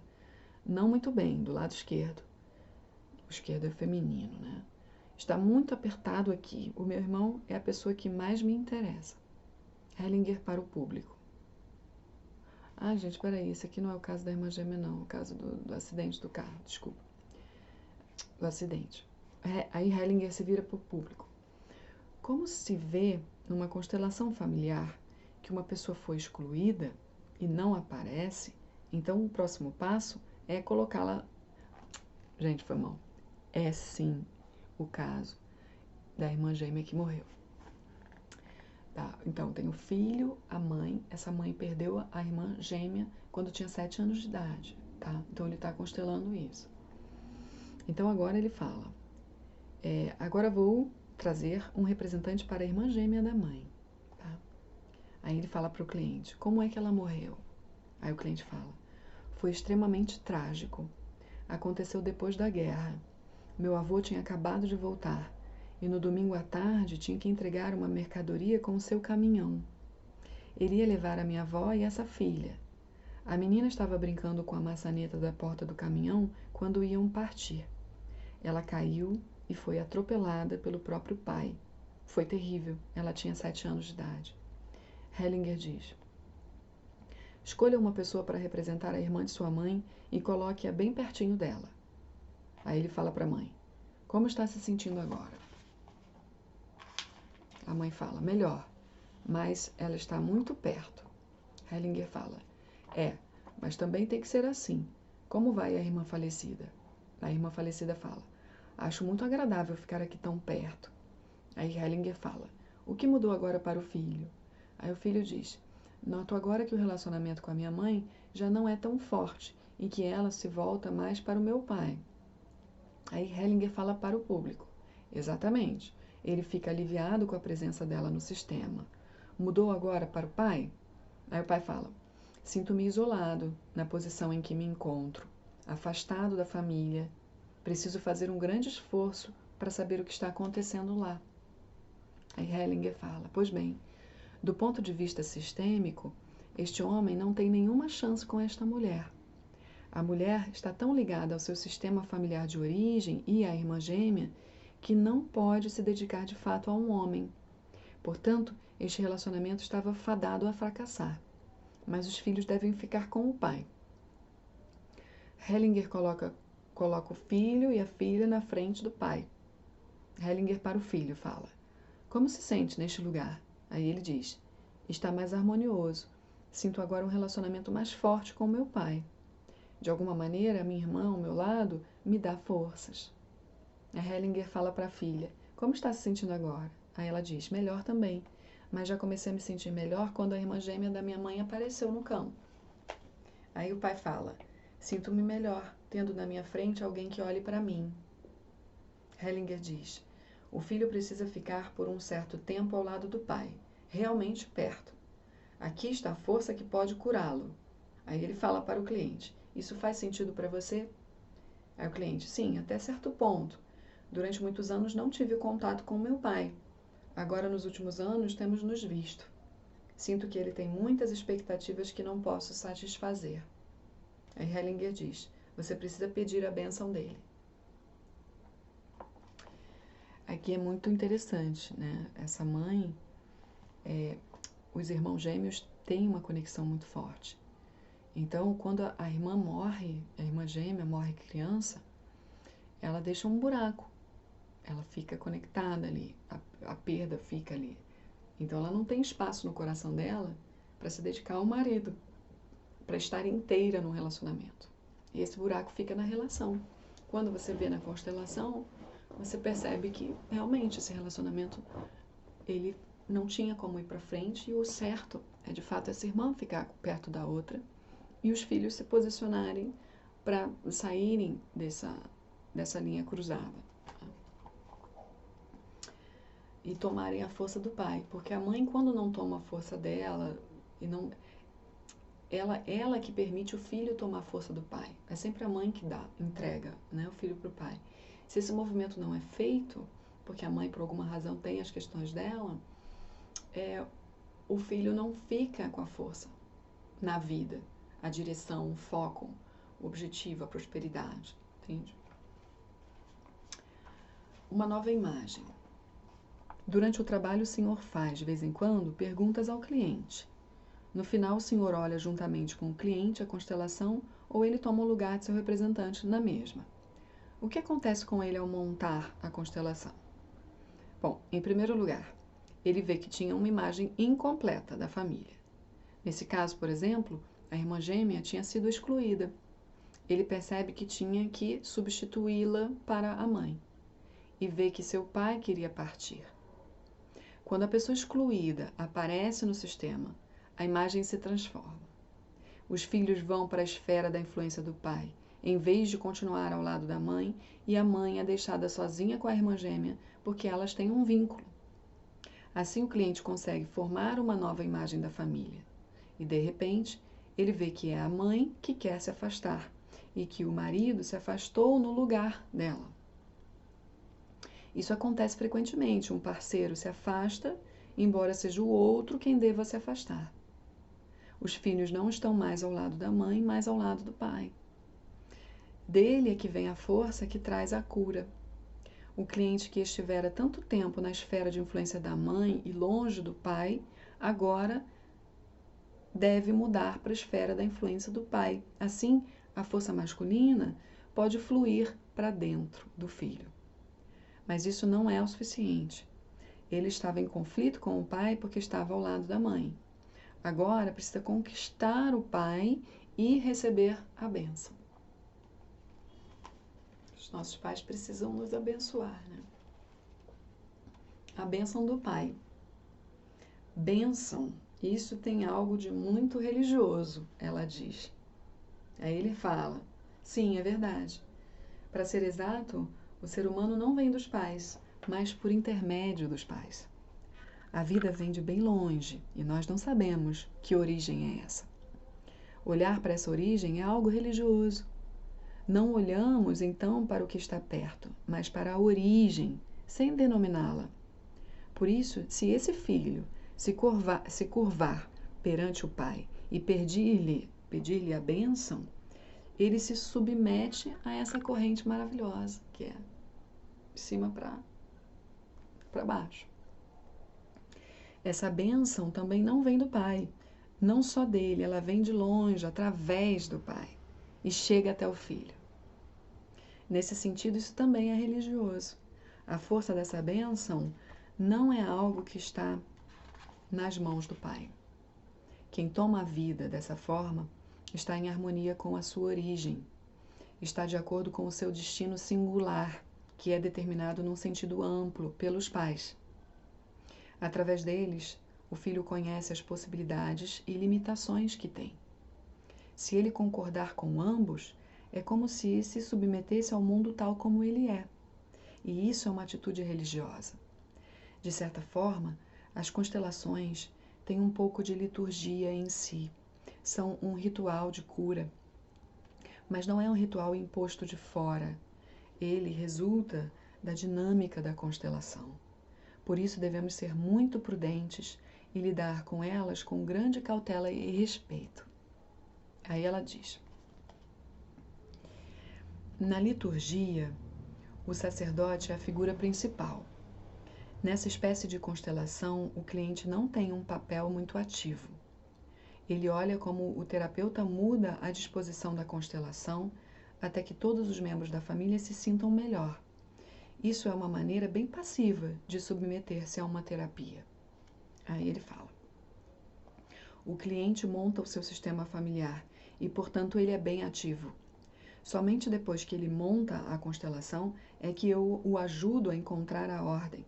não muito bem, do lado esquerdo. O esquerdo é feminino, né? Está muito apertado aqui. O meu irmão é a pessoa que mais me interessa. Hellinger para o público. Ah, gente, peraí, esse aqui não é o caso da irmã gêmea, não. O caso do acidente do carro, desculpa. Do acidente. Aí Hellinger se vira para o público. Como se vê numa constelação familiar que uma pessoa foi excluída e não aparece, então o próximo passo é colocá-la... Gente, foi mal. É sim o caso da irmã gêmea que morreu. Tá, então tem o filho, a mãe, essa mãe perdeu a irmã gêmea quando tinha 7 anos de idade, tá? Então ele está constelando isso. Então agora ele fala, agora vou trazer um representante para a irmã gêmea da mãe, tá? Aí ele fala para o cliente, como é que ela morreu? Aí o cliente fala, foi extremamente trágico. Aconteceu depois da guerra. Meu avô tinha acabado de voltar e no domingo à tarde tinha que entregar uma mercadoria com o seu caminhão. Ele ia levar a minha avó e essa filha. A menina estava brincando com a maçaneta da porta do caminhão quando iam partir. Ela caiu e foi atropelada pelo próprio pai. Foi terrível. Ela tinha 7 anos de idade. Hellinger diz: escolha uma pessoa para representar a irmã de sua mãe e coloque-a bem pertinho dela. Aí ele fala para a mãe: como está se sentindo agora? A mãe fala: melhor, mas ela está muito perto. Hellinger fala: mas também tem que ser assim. Como vai a irmã falecida? A irmã falecida fala: acho muito agradável ficar aqui tão perto. Aí Hellinger fala: o que mudou agora para o filho? Aí o filho diz: noto agora que o relacionamento com a minha mãe já não é tão forte e que ela se volta mais para o meu pai. Aí Hellinger fala para o público: exatamente, ele fica aliviado com a presença dela no sistema. Mudou agora para o pai? Aí o pai fala: sinto-me isolado na posição em que me encontro, afastado da família. Preciso fazer um grande esforço para saber o que está acontecendo lá. Aí Hellinger fala: pois bem, do ponto de vista sistêmico, este homem não tem nenhuma chance com esta mulher. A mulher está tão ligada ao seu sistema familiar de origem e à irmã gêmea que não pode se dedicar de fato a um homem. Portanto, este relacionamento estava fadado a fracassar. Mas os filhos devem ficar com o pai. Hellinger coloca o filho e a filha na frente do pai. Hellinger para o filho fala: como se sente neste lugar? Aí ele diz: está mais harmonioso. Sinto agora um relacionamento mais forte com meu pai. De alguma maneira, minha irmã ao meu lado me dá forças. A Hellinger fala para a filha: como está se sentindo agora? Aí ela diz: melhor também. Mas já comecei a me sentir melhor quando a irmã gêmea da minha mãe apareceu no campo. Aí o pai fala: sinto-me melhor, tendo na minha frente alguém que olhe para mim. Hellinger diz: o filho precisa ficar por um certo tempo ao lado do pai, realmente perto. Aqui está a força que pode curá-lo. Aí ele fala para o cliente: isso faz sentido para você? Aí o cliente: sim, até certo ponto. Durante muitos anos não tive contato com meu pai. Agora, nos últimos anos, temos nos visto. Sinto que ele tem muitas expectativas que não posso satisfazer. Aí Hellinger diz: você precisa pedir a bênção dele. Aqui é muito interessante, né? Essa mãe, os irmãos gêmeos têm uma conexão muito forte. Então, quando a irmã morre, a irmã gêmea morre criança, ela deixa um buraco. Ela fica conectada ali, a perda fica ali. Então, ela não tem espaço no coração dela para se dedicar ao marido, para estar inteira no relacionamento. E esse buraco fica na relação. Quando você vê na constelação, você percebe que realmente esse relacionamento ele não tinha como ir para frente e o certo é de fato essa irmã ficar perto da outra e os filhos se posicionarem para saírem dessa linha cruzada e tomarem a força do pai, porque a mãe, quando não toma a força dela e não ela que permite o filho tomar a força do pai, é sempre a mãe que entrega, né, o filho para o pai. Se esse movimento não é feito, porque a mãe por alguma razão tem as questões dela, o filho não fica com a força na vida, a direção, o foco, o objetivo, a prosperidade, entende? Uma nova imagem. Durante o trabalho, o senhor faz, de vez em quando, perguntas ao cliente. No final, o senhor olha juntamente com o cliente a constelação ou ele toma o lugar de seu representante na mesma. O que acontece com ele ao montar a constelação? Bom, em primeiro lugar, ele vê que tinha uma imagem incompleta da família. Nesse caso, por exemplo, a irmã gêmea tinha sido excluída. Ele percebe que tinha que substituí-la para a mãe e vê que seu pai queria partir. Quando a pessoa excluída aparece no sistema, a imagem se transforma. Os filhos vão para a esfera da influência do pai, em vez de continuar ao lado da mãe, e a mãe é deixada sozinha com a irmã gêmea, porque elas têm um vínculo. Assim, o cliente consegue formar uma nova imagem da família. E, de repente, ele vê que é a mãe que quer se afastar e que o marido se afastou no lugar dela. Isso acontece frequentemente, um parceiro se afasta, embora seja o outro quem deva se afastar. Os filhos não estão mais ao lado da mãe, mas ao lado do pai. Dele é que vem a força que traz a cura. O cliente que estivera tanto tempo na esfera de influência da mãe e longe do pai, agora deve mudar para a esfera da influência do pai. Assim, a força masculina pode fluir para dentro do filho. Mas isso não é o suficiente. Ele estava em conflito com o pai porque estava ao lado da mãe. Agora precisa conquistar o pai e receber a bênção. Os nossos pais precisam nos abençoar, né? A bênção do pai. Bênção, isso tem algo de muito religioso, ela diz. Aí ele fala, sim, é verdade. Para ser exato, o ser humano não vem dos pais, mas por intermédio dos pais. A vida vem de bem longe e nós não sabemos que origem é essa. Olhar para essa origem é algo religioso. Não olhamos então para o que está perto, mas para a origem, sem denominá-la. Por isso, se esse filho se curvar perante o pai e pedir-lhe a bênção, ele se submete a essa corrente maravilhosa, que é de cima para baixo. Essa bênção também não vem do pai, não só dele, ela vem de longe, através do pai, e chega até o filho. Nesse sentido, isso também é religioso. A força dessa bênção não é algo que está nas mãos do pai. Quem toma a vida dessa forma está em harmonia com a sua origem, está de acordo com o seu destino singular, que é determinado num sentido amplo pelos pais. Através deles, o filho conhece as possibilidades e limitações que tem. Se ele concordar com ambos, é como se se submetesse ao mundo tal como ele é. E isso é uma atitude religiosa. De certa forma, as constelações têm um pouco de liturgia em si. São um ritual de cura. Mas não é um ritual imposto de fora. Ele resulta da dinâmica da constelação. Por isso devemos ser muito prudentes e lidar com elas com grande cautela e respeito. Aí ela diz: na liturgia, o sacerdote é a figura principal. Nessa espécie de constelação, o cliente não tem um papel muito ativo. Ele olha como o terapeuta muda a disposição da constelação até que todos os membros da família se sintam melhor. Isso é uma maneira bem passiva de submeter-se a uma terapia. Aí ele fala: o cliente monta o seu sistema familiar e, portanto, ele é bem ativo. Somente depois que ele monta a constelação é que eu o ajudo a encontrar a ordem.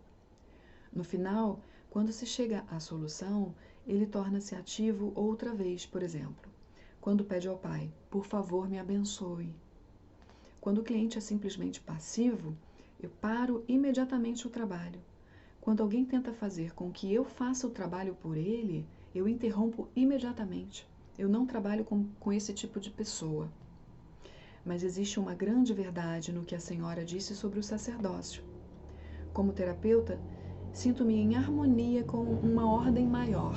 No final, quando se chega à solução, ele torna-se ativo outra vez, por exemplo, quando pede ao pai, por favor, me abençoe. Quando o cliente é simplesmente passivo, eu paro imediatamente o trabalho. Quando alguém tenta fazer com que eu faça o trabalho por ele, eu interrompo imediatamente. Eu não trabalho com esse tipo de pessoa. Mas existe uma grande verdade no que a senhora disse sobre o sacerdócio. Como terapeuta, sinto-me em harmonia com uma ordem maior.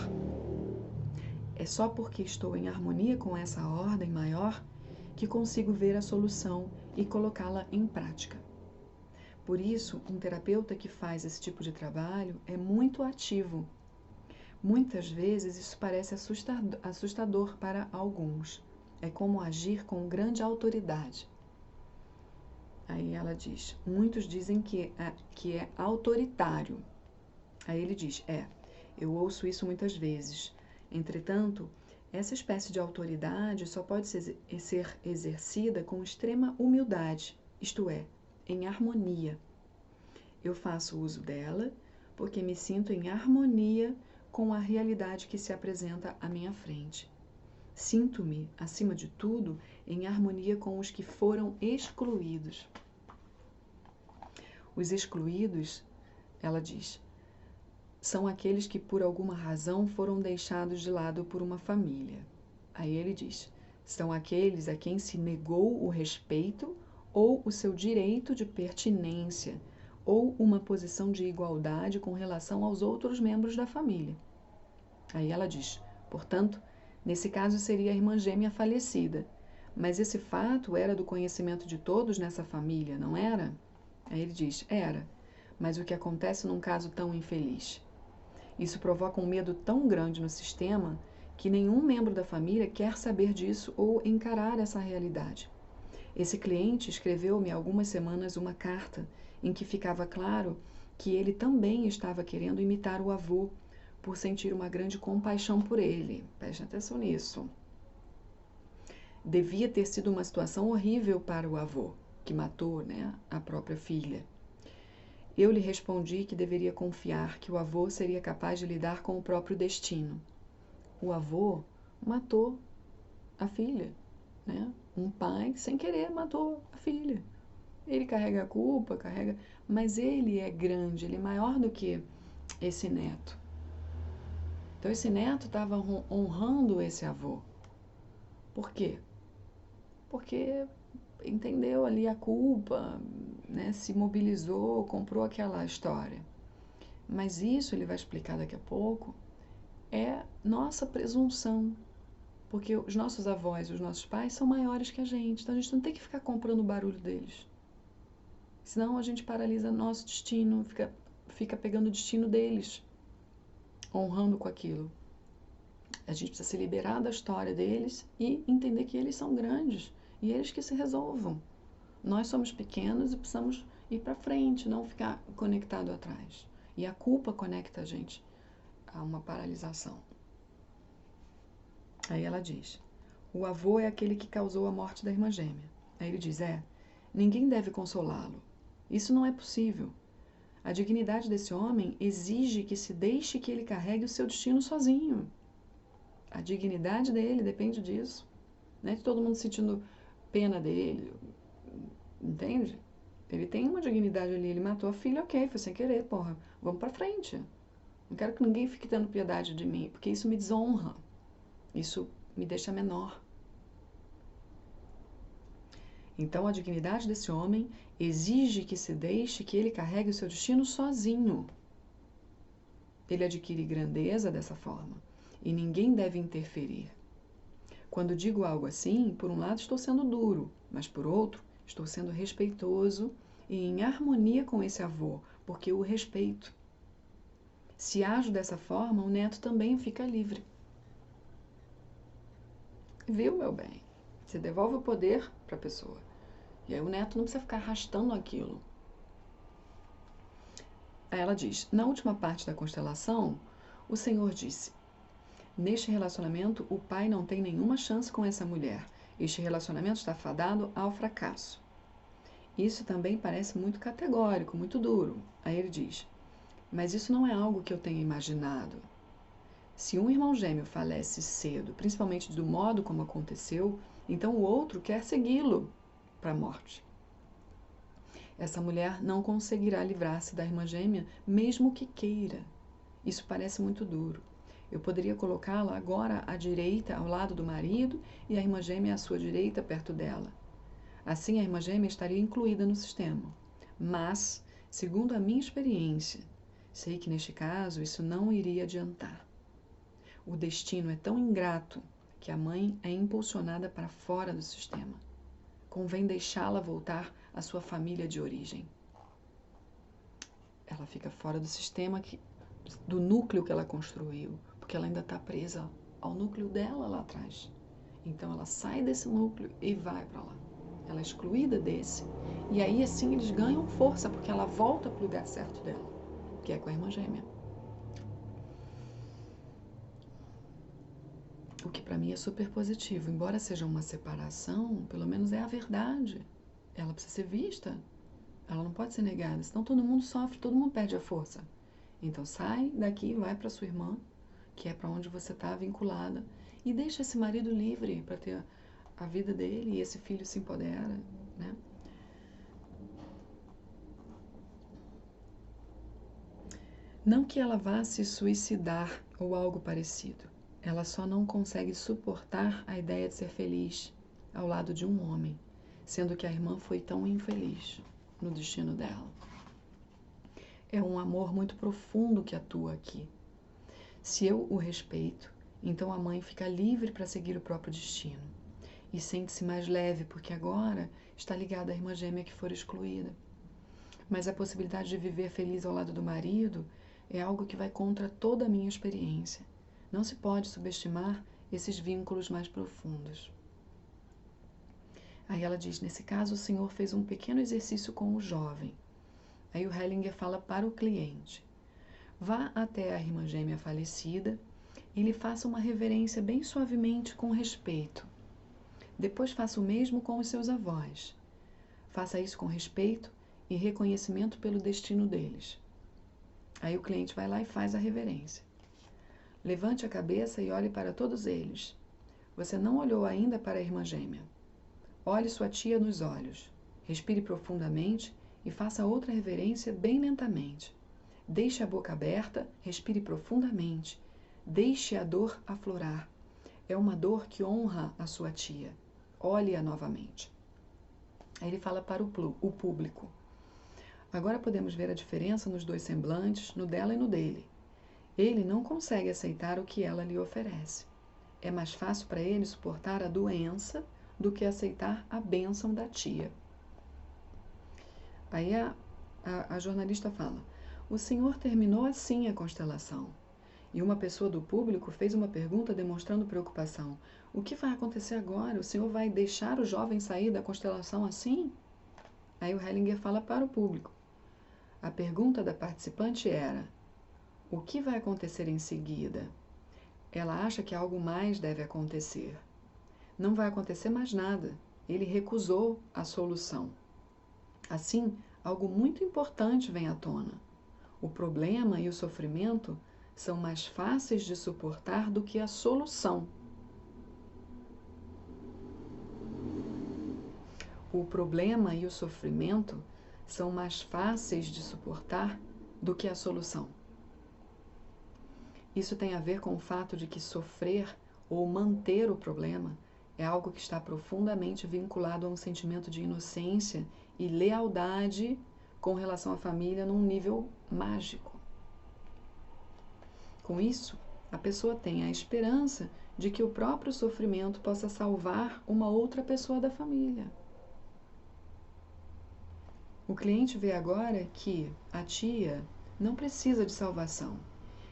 É só porque estou em harmonia com essa ordem maior que consigo ver a solução e colocá-la em prática. Por isso, um terapeuta que faz esse tipo de trabalho é muito ativo. Muitas vezes isso parece assustador para alguns. É como agir com grande autoridade. Aí ela diz, muitos dizem que é autoritário. Aí ele diz, eu ouço isso muitas vezes. Entretanto, essa espécie de autoridade só pode ser exercida com extrema humildade, isto é, em harmonia. Eu faço uso dela porque me sinto em harmonia com a realidade que se apresenta à minha frente. Sinto-me, acima de tudo, em harmonia com os que foram excluídos. Os excluídos, ela diz, são aqueles que por alguma razão foram deixados de lado por uma família. Aí ele diz: são aqueles a quem se negou o respeito ou o seu direito de pertinência ou uma posição de igualdade com relação aos outros membros da família. Aí ela diz: portanto, nesse caso seria a irmã gêmea falecida. Mas esse fato era do conhecimento de todos nessa família, não era? Aí ele diz: era. Mas o que acontece num caso tão infeliz? Isso provoca um medo tão grande no sistema que nenhum membro da família quer saber disso ou encarar essa realidade. Esse cliente escreveu-me há algumas semanas uma carta em que ficava claro que ele também estava querendo imitar o avô por sentir uma grande compaixão por ele. Preste atenção nisso. Devia ter sido uma situação horrível para o avô, que matou, a própria filha. Eu lhe respondi que deveria confiar que o avô seria capaz de lidar com o próprio destino. O avô matou a filha, Um pai, sem querer, matou a filha. Ele carrega a culpa, mas ele é grande, ele é maior do que esse neto. Então esse neto estava honrando esse avô. Por quê? Porque entendeu ali a culpa, se mobilizou, comprou aquela história. Mas isso, ele vai explicar daqui a pouco, é nossa presunção. Porque os nossos avós e os nossos pais são maiores que a gente. Então a gente não tem que ficar comprando o barulho deles. Senão a gente paralisa nosso destino, fica pegando o destino deles, honrando com aquilo. A gente precisa se liberar da história deles e entender que eles são grandes e eles que se resolvam. Nós somos pequenos e precisamos ir para frente, não ficar conectado atrás. E a culpa conecta a gente a uma paralisação. Aí ela diz: o avô é aquele que causou a morte da irmã gêmea. Aí ele diz: ninguém deve consolá-lo. Isso não é possível. A dignidade desse homem exige que se deixe que ele carregue o seu destino sozinho. A dignidade dele depende disso. Não é de todo mundo sentindo pena dele, entende? Ele tem uma dignidade ali, ele matou a filha, ok, foi sem querer, porra, vamos pra frente. Não quero que ninguém fique tendo piedade de mim, porque isso me desonra, isso me deixa menor. Então a dignidade desse homem exige que se deixe que ele carregue o seu destino sozinho. Ele adquire grandeza dessa forma, e ninguém deve interferir. Quando digo algo assim, por um lado estou sendo duro, mas por outro, estou sendo respeitoso e em harmonia com esse avô, porque eu o respeito. Se ajo dessa forma, o neto também fica livre. Viu, meu bem? Você devolve o poder para a pessoa. E aí o neto não precisa ficar arrastando aquilo. Aí ela diz: na última parte da constelação, o Senhor disse: neste relacionamento, o pai não tem nenhuma chance com essa mulher. Este relacionamento está fadado ao fracasso. Isso também parece muito categórico, muito duro. Aí ele diz: mas isso não é algo que eu tenha imaginado. Se um irmão gêmeo falece cedo, principalmente do modo como aconteceu, então o outro quer segui-lo para a morte. Essa mulher não conseguirá livrar-se da irmã gêmea, mesmo que queira. Isso parece muito duro. Eu poderia colocá-la agora à direita, ao lado do marido, e a irmã gêmea à sua direita, perto dela. Assim, a irmã gêmea estaria incluída no sistema. Mas, segundo a minha experiência, sei que neste caso isso não iria adiantar. O destino é tão ingrato que a mãe é impulsionada para fora do sistema. Convém deixá-la voltar à sua família de origem. Ela fica fora do sistema, do núcleo que ela construiu, porque ela ainda está presa ao núcleo dela lá atrás. Então ela sai desse núcleo e vai para lá. Ela é excluída desse. E aí assim eles ganham força, porque ela volta para o lugar certo dela, que é com a irmã gêmea. O que para mim é super positivo. Embora seja uma separação, pelo menos é a verdade. Ela precisa ser vista. Ela não pode ser negada, senão todo mundo sofre, todo mundo perde a força. Então sai daqui, vai para sua irmã, que é para onde você está vinculada, e deixa esse marido livre para ter a vida dele e esse filho se empodera, Não que ela vá se suicidar ou algo parecido. ela só não consegue suportar a ideia de ser feliz ao lado de um homem, sendo que a irmã foi tão infeliz no destino dela. É um amor muito profundo que atua aqui. Se eu o respeito, então a mãe fica livre para seguir o próprio destino e sente-se mais leve porque agora está ligada à irmã gêmea que for excluída. Mas a possibilidade de viver feliz ao lado do marido é algo que vai contra toda a minha experiência. Não se pode subestimar esses vínculos mais profundos. Aí ela diz, nesse caso o senhor fez um pequeno exercício com o jovem. Aí o Hellinger fala para o cliente, vá até a irmã gêmea falecida e lhe faça uma reverência bem suavemente com respeito. Depois faça o mesmo com os seus avós. Faça isso com respeito e reconhecimento pelo destino deles. Aí o cliente vai lá e faz a reverência. Levante a cabeça e olhe para todos eles. Você não olhou ainda para a irmã gêmea. Olhe sua tia nos olhos. Respire profundamente e faça outra reverência bem lentamente. Deixe a boca aberta, respire profundamente. Deixe a dor aflorar. É uma dor que honra a sua tia. Olhe-a novamente. Aí ele fala para o público. Agora podemos ver a diferença nos dois semblantes, no dela e no dele. Ele não consegue aceitar o que ela lhe oferece. É mais fácil para ele suportar a doença do que aceitar a bênção da tia. Aí a jornalista fala, o senhor terminou assim a constelação. E uma pessoa do público fez uma pergunta demonstrando preocupação. O que vai acontecer agora? O senhor vai deixar o jovem sair da constelação assim? Aí o Hellinger fala para o público. A pergunta da participante era, o que vai acontecer em seguida? Ela acha que algo mais deve acontecer. Não vai acontecer mais nada. Ele recusou a solução. Assim, algo muito importante vem à tona. O problema e o sofrimento são mais fáceis de suportar do que a solução. O problema e o sofrimento são mais fáceis de suportar do que a solução. Isso tem a ver com o fato de que sofrer ou manter o problema é algo que está profundamente vinculado a um sentimento de inocência e lealdade com relação à família num nível mágico. Com isso, a pessoa tem a esperança de que o próprio sofrimento possa salvar uma outra pessoa da família. O cliente vê agora que a tia não precisa de salvação.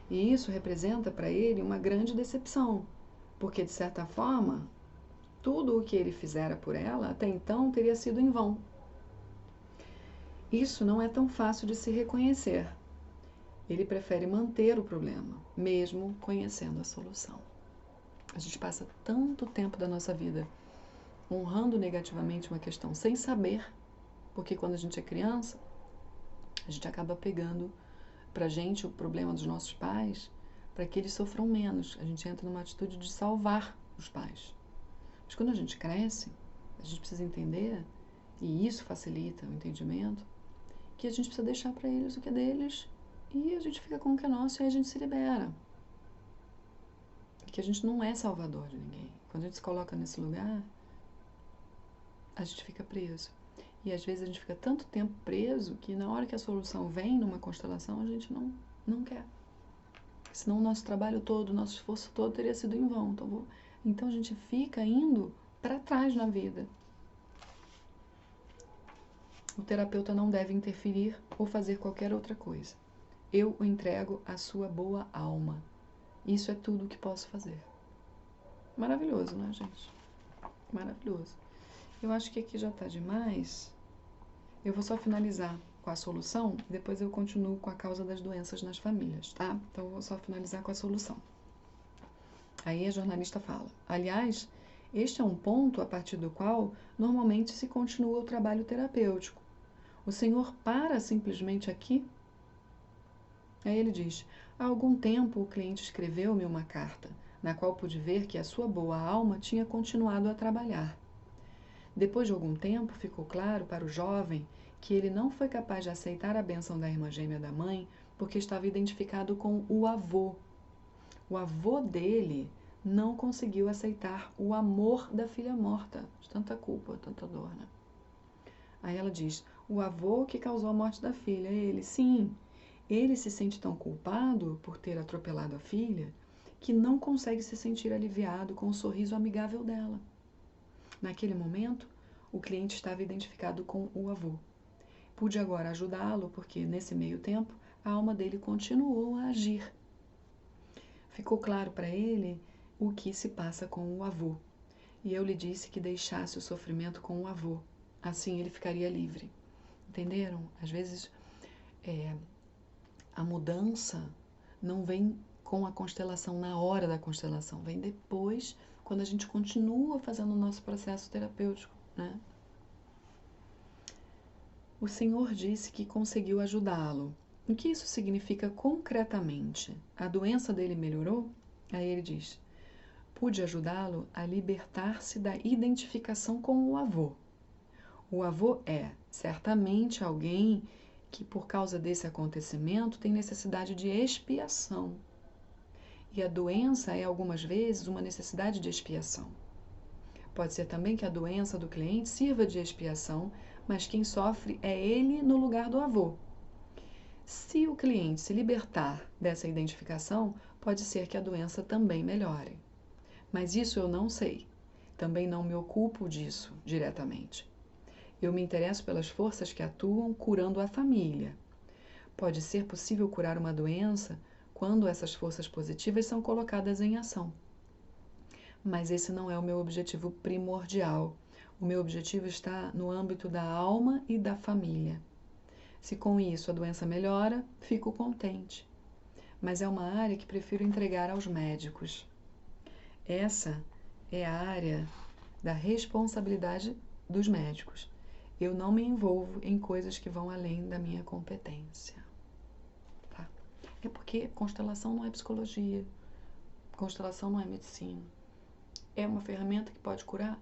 E isso representa para ele uma grande decepção, porque, de certa forma, tudo o que ele fizera por ela até então teria sido em vão. Isso não é tão fácil de se reconhecer. Ele prefere manter o problema, mesmo conhecendo a solução. A gente passa tanto tempo da nossa vida honrando negativamente uma questão sem saber, porque quando a gente é criança, a gente acaba pegando pra gente o problema dos nossos pais para que eles sofram menos. A gente entra numa atitude de salvar os pais. Mas quando a gente cresce, a gente precisa entender, e isso facilita o entendimento, que a gente precisa deixar para eles o que é deles e a gente fica com o que é nosso e aí a gente se libera. Que a gente não é salvador de ninguém. Quando a gente se coloca nesse lugar, a gente fica preso. E às vezes a gente fica tanto tempo preso que na hora que a solução vem numa constelação, a gente não quer. Senão o nosso trabalho todo, o nosso esforço todo teria sido em vão. Então a gente fica indo para trás na vida. O terapeuta não deve interferir ou fazer qualquer outra coisa. Eu o entrego à sua boa alma. Isso é tudo o que posso fazer. Maravilhoso, né, gente? Maravilhoso. Eu acho que aqui já está demais. Eu vou só finalizar com a solução e depois eu continuo com a causa das doenças nas famílias, tá? Então eu vou só finalizar com a solução. Aí a jornalista fala, aliás, este é um ponto a partir do qual normalmente se continua o trabalho terapêutico. O senhor para simplesmente aqui? Aí ele diz, há algum tempo o cliente escreveu-me uma carta, na qual pude ver que a sua boa alma tinha continuado a trabalhar. Depois de algum tempo, ficou claro para o jovem que ele não foi capaz de aceitar a bênção da irmã gêmea da mãe porque estava identificado com o avô. O avô dele não conseguiu aceitar o amor da filha morta, de tanta culpa, tanta dor, né? Aí ela diz, o avô que causou a morte da filha, ele, sim, ele se sente tão culpado por ter atropelado a filha que não consegue se sentir aliviado com o sorriso amigável dela. Naquele momento, o cliente estava identificado com o avô. Pude agora ajudá-lo porque, nesse meio tempo, a alma dele continuou a agir. Ficou claro para ele o que se passa com o avô. E eu lhe disse que deixasse o sofrimento com o avô. Assim ele ficaria livre. Entenderam? Às vezes a mudança não vem com a constelação na hora da constelação, vem depois, quando a gente continua fazendo o nosso processo terapêutico, né? O Senhor disse que conseguiu ajudá-lo. O que isso significa concretamente? A doença dele melhorou? Aí ele diz, pude ajudá-lo a libertar-se da identificação com o avô. O avô é, certamente, alguém que, por causa desse acontecimento, tem necessidade de expiação. E a doença é, algumas vezes, uma necessidade de expiação. Pode ser também que a doença do cliente sirva de expiação, mas quem sofre é ele no lugar do avô. Se o cliente se libertar dessa identificação, pode ser que a doença também melhore. Mas isso eu não sei. Também não me ocupo disso diretamente. Eu me interesso pelas forças que atuam curando a família. Pode ser possível curar uma doença quando essas forças positivas são colocadas em ação. Mas esse não é o meu objetivo primordial. O meu objetivo está no âmbito da alma e da família. Se com isso a doença melhora, fico contente. Mas é uma área que prefiro entregar aos médicos. Essa é a área da responsabilidade dos médicos. Eu não me envolvo em coisas que vão além da minha competência. Tá? É porque constelação não é psicologia, constelação não é medicina. É uma ferramenta que pode curar?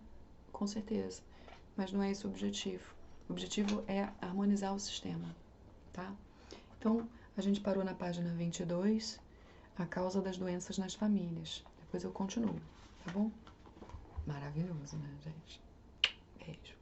Com certeza, mas não é esse o objetivo. O objetivo é harmonizar o sistema, tá? Então, a gente parou na página 22, a causa das doenças nas famílias. Depois eu continuo, tá bom? Maravilhoso, né, gente? Beijo.